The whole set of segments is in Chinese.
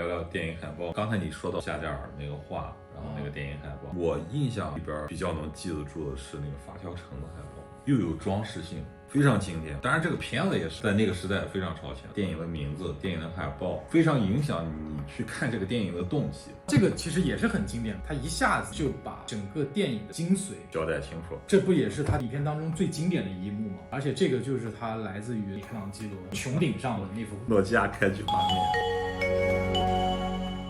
聊聊电影海报。刚才你说到夏加尔那个画，然后那个电影海报，我印象里边比较能记得住的是那个发条城的海报，又有装饰性，非常经典。当然，这个片子也是在那个时代非常超前。电影的名字、电影的海报，非常影响你去看这个电影的动机。这个其实也是很经典，他一下子就把整个电影的精髓交代清楚。这不也是他影片当中最经典的一幕吗？而且这个就是他来自于米开朗基罗穹顶上的那幅诺基亚开机画面。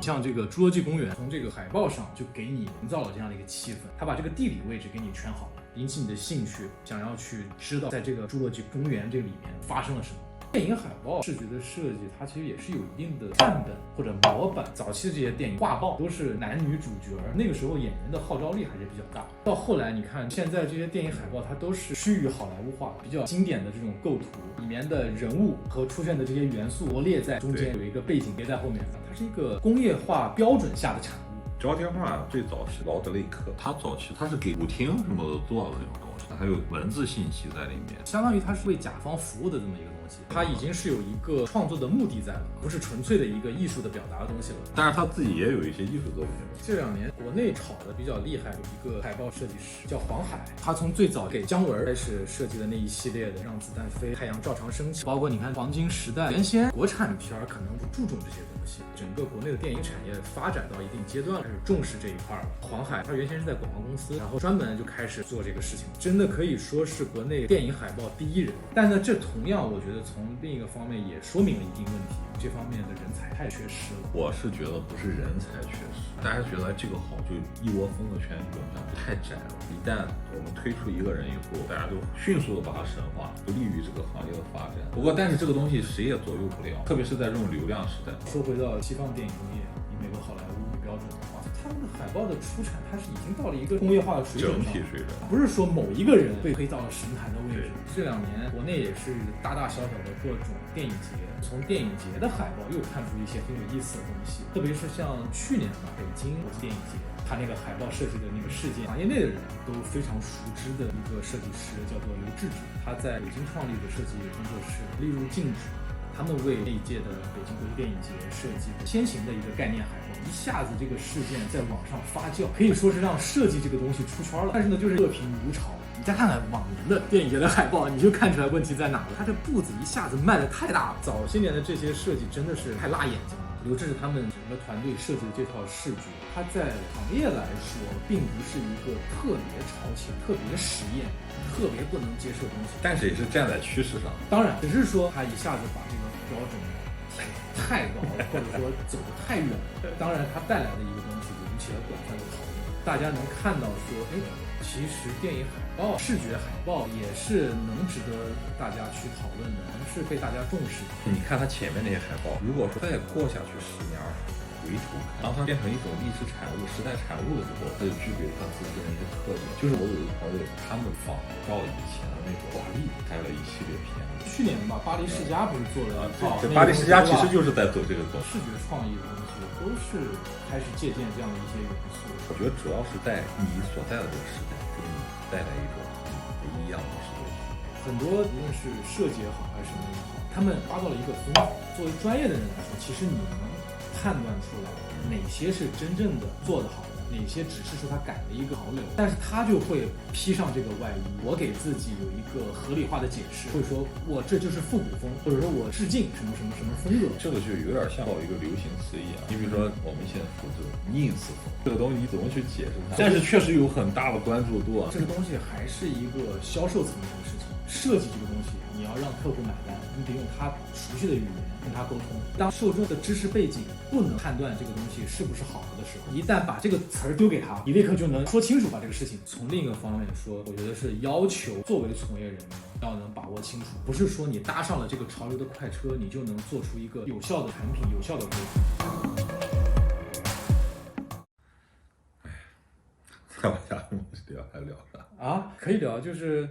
像这个《侏罗纪公园》，从这个海报上就给你营造了这样的一个气氛，他把这个地理位置给你圈好了，引起你的兴趣，想要去知道在这个《侏罗纪公园》这里面发生了什么。电影海报视觉的设计，它其实也是有一定的范本或者模板。早期的这些电影画报都是男女主角，那个时候演员的号召力还是比较大。到后来你看，现在这些电影海报它都是趋于好莱坞化，比较经典的这种构图，里面的人物和出现的这些元素罗列在中间，有一个背景别在后面，它是一个工业化标准下的产物。胶贴画最早是劳德雷克，他早期他是给舞厅什么的做的那种东西，还有文字信息在里面，相当于他是为甲方服务的这么一个东西，他已经是有一个创作的目的在了，不是纯粹的一个艺术的表达的东西了。但是他自己也有一些艺术作品。这2年国内炒的比较厉害，有一个海报设计师叫黄海，他从最早给姜文开始设计的那一系列的让子弹飞、太阳照常升起，包括你看黄金时代，原先国产片可能不注重这些东西，整个国内的电影产业发展到一定阶段开始重视这一块了。黄海他原先是在广告公司，然后专门就开始做这个事情，真的可以说是国内电影海报第一人。但呢，这同样我觉得从另一个方面也说明了一定问题，这方面的人才太缺失了。我是觉得不是人才缺失，大家觉得这个好就一窝蜂的全用上，太窄了。一旦我们推出一个人以后，大家就迅速的把它神化，不利于这个行业的发展。不过，但是这个东西谁也左右不了，特别是在这种流量时代。说回到西方电影工业，以美国好莱坞为标准的话，他们的海报的出产，它是已经到了一个工业化的水准上，整体水准，不是说某一个人被推到了神坛的位置。这2年国内也是大大小小的各种电影节，从电影节的海报又看出一些很有意思的东西，特别是像去年吧，北京国际电影节，他那个海报设计的那个事件，行业内的人都非常熟知的一个设计师叫做刘志志，他在北京创立的设计工作室例如静止，他们为那一届的北京国际电影节设计的先行的一个概念海报，一下子这个事件在网上发酵，可以说是让设计这个东西出圈了。但是呢，就是恶评如潮。你再看看往年的电影节的海报，你就看出来问题在哪了。它这步子一下子迈得太大了，早些年的这些设计真的是太辣眼睛了。刘志他们整个团队设计的这套视觉，它在行业来说并不是一个特别超前、特别实验、特别不能接受的东西，但是也是站在趋势上。当然，只是说他一下子把这个标准太高了，或者说走得太远了。当然，它带来的一个东西引起了广泛的讨论，大家能看到说，其实电影海报、视觉海报也是能值得大家去讨论的，能是被大家重视的。你看它前面那些海报，如果说再过下去10年20年，回头看，当它变成一种历史产物、时代产物的时候，它就具备它自身的一些特点。就是我有一个朋友，他们仿照以前的那种华丽，拍了一系列片。去年吧，巴黎世家不是做了一套，这巴黎世家其实就是在走这个东西，视觉创意的东西都是开始借鉴这样的一些元素。我觉得主要是在你所在的这个时代，给你带来一种不一样的视觉。很多无论是设计也好，还是什么也好，他们抓到了一个风口。作为专业的人来说，其实你能判断出来哪些是真正的做得好的，哪些只是说他改了一个潮流，但是他就会披上这个外衣，我给自己有一个合理化的解释，会说我这就是复古风，或者说我致敬什么什么什么风格。这个就有点像一个流行词一样。你比如说我们现在说这种 ins 风，这个东西你怎么去解释它？但是确实有很大的关注度啊。这个东西还是一个销售层面的事情，设计这个东西你要让客户买单，你得用他熟悉的语言跟他沟通。当受众的知识背景不能判断这个东西是不是好的时候，一旦把这个词儿丢给他，你立刻就能说清楚把这个事情。从另一个方面说，我觉得是要求作为从业人员要能把握清楚，不是说你搭上了这个潮流的快车，你就能做出一个有效的产品、有效的沟通。再往下聊还聊啥啊？可以聊，就是